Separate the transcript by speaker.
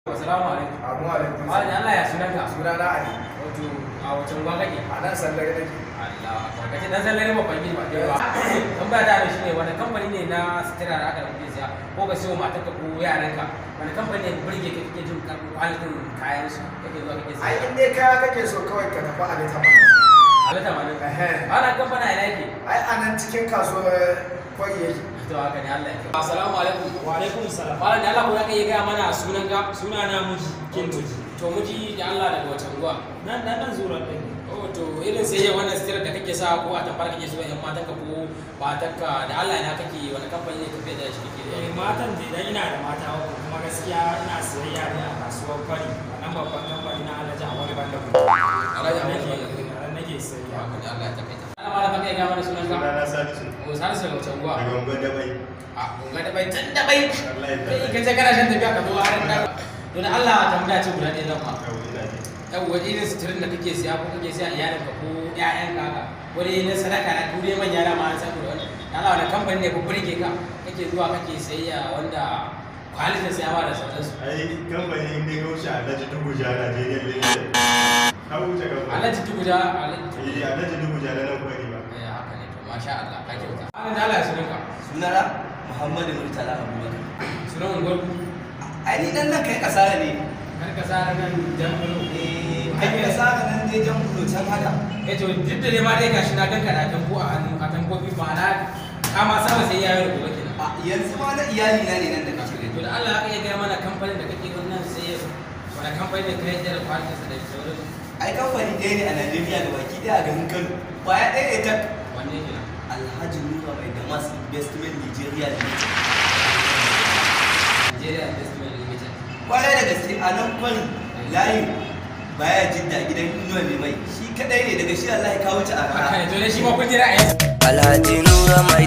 Speaker 1: Assalamu alaikum.
Speaker 2: Amu alaikum.
Speaker 1: Wani Allah ya sunanka?
Speaker 2: Sunana Ali.
Speaker 1: Wato a wacan gwa kake?
Speaker 2: A nan sallare nake.
Speaker 1: Allah, kace dan sallare babban gidi ba dai ba. Tambaya da shine wani kamfani ne na sutura da aka rubuce siya ko ka siyo matarka ko yaranka? Wani kamfani ne burge ka kake jin kwalitin kayan su kake zuwa kake siya?
Speaker 2: Ai in dai kaya kake so kawai ka tafi a Litama.
Speaker 1: Alata ma ne. Ana kamfani ina yake?
Speaker 2: Ai a nan cikin kasuwar kwai yake.
Speaker 1: To haka ne Allah ya kiyaye. Assalamu alaikum.
Speaker 3: Wa alaikum salam.
Speaker 1: Wala da Allah ko zaka iya ga mana sunanka?
Speaker 3: Sunana Muji, kin Muji.
Speaker 1: To muji da Allah daga wacan gwa.
Speaker 3: Nan zuwa ɗin.
Speaker 1: Oh to irin sai wannan sitirar da kake sa ko a tamfar kake so yan matanka ko matanka da Allah ina kake wani kamfani ne kake da shi kake da
Speaker 3: Matan dai dan ina da mata uku kuma gaskiya ina sayayya ne a kasuwar Kwari. Nan babban kamfani na Alhaji Awali Banda ku.
Speaker 1: Alhaji Awali Banda ku.
Speaker 3: Nake sayayya.
Speaker 1: Haka ne Allah ya takaita. Allah ma da kake ga mana sunanka?
Speaker 4: Sunana Salisu.
Speaker 1: Ko Salisu da wacan gwa.
Speaker 4: Daga Unguwar Dabai.
Speaker 1: A unga da bai tan da bai.
Speaker 4: Wallahi
Speaker 1: Kai kace kana shan tafiya ka zo har da. Don Allah tambaya ce guda ɗaya zan ma.
Speaker 4: Yau ina ji.
Speaker 1: Yawwa irin suturin da kake siya ko kake siya iyalinka ko ƴaƴanka haka wani na sadaka na dure manya da ma an san da wani Allah wani kamfani ne ko burge ka kake zuwa kake sayayya wanda kwalitin sai ma da sauransu
Speaker 4: Ai kamfani in dai wuce Alhaji Dubuja Najeriya Limited. Ka wuce kamfani.
Speaker 1: Alhaji Dubuja
Speaker 4: Alhaji Dubuja na nan Kwari ba.
Speaker 1: haka ne to masha Allah ka kyauta ana da Allah ya sunanka
Speaker 5: Sunana Muhammadu Murtala Abubakar.
Speaker 1: sunan unguwar ku
Speaker 5: Ai ni dan nan kai kasara ne.
Speaker 1: kar ka sa nan jambulo
Speaker 5: Kai kasara nan dai jan bulo can haka.
Speaker 1: to duk da dai ma dai gashi na ganka da tambo a hannu a tambobi ma'ana ka ma saba sai yayi rubuwa kenan
Speaker 5: A yanzu ma na iyali na ne nan da kake
Speaker 1: to
Speaker 5: gani.
Speaker 1: da Allah ka iya gaya mana kamfanin da kake wannan sai wani kamfani ne kai da kwalitin sa da sauransu
Speaker 5: Ai kamfani ɗaya ne a Najeriya da baki ɗaya a garin Kano. Kwaya ɗaya ne tak.
Speaker 1: wanne kenan
Speaker 5: Alhaji Nura Mai Damas Investment Nigeria Limited.
Speaker 1: Nigeria Investment Limited
Speaker 5: Kwarai da gaske a nan Kwari layin baya jidda gidan Inuwa mai mai. Shi kadai ne daga shi Allah ya kawo ta a
Speaker 1: haka
Speaker 5: rana.
Speaker 1: ne to ne shi ma kun ji ra'ayin
Speaker 6: Alhaji Nura Mai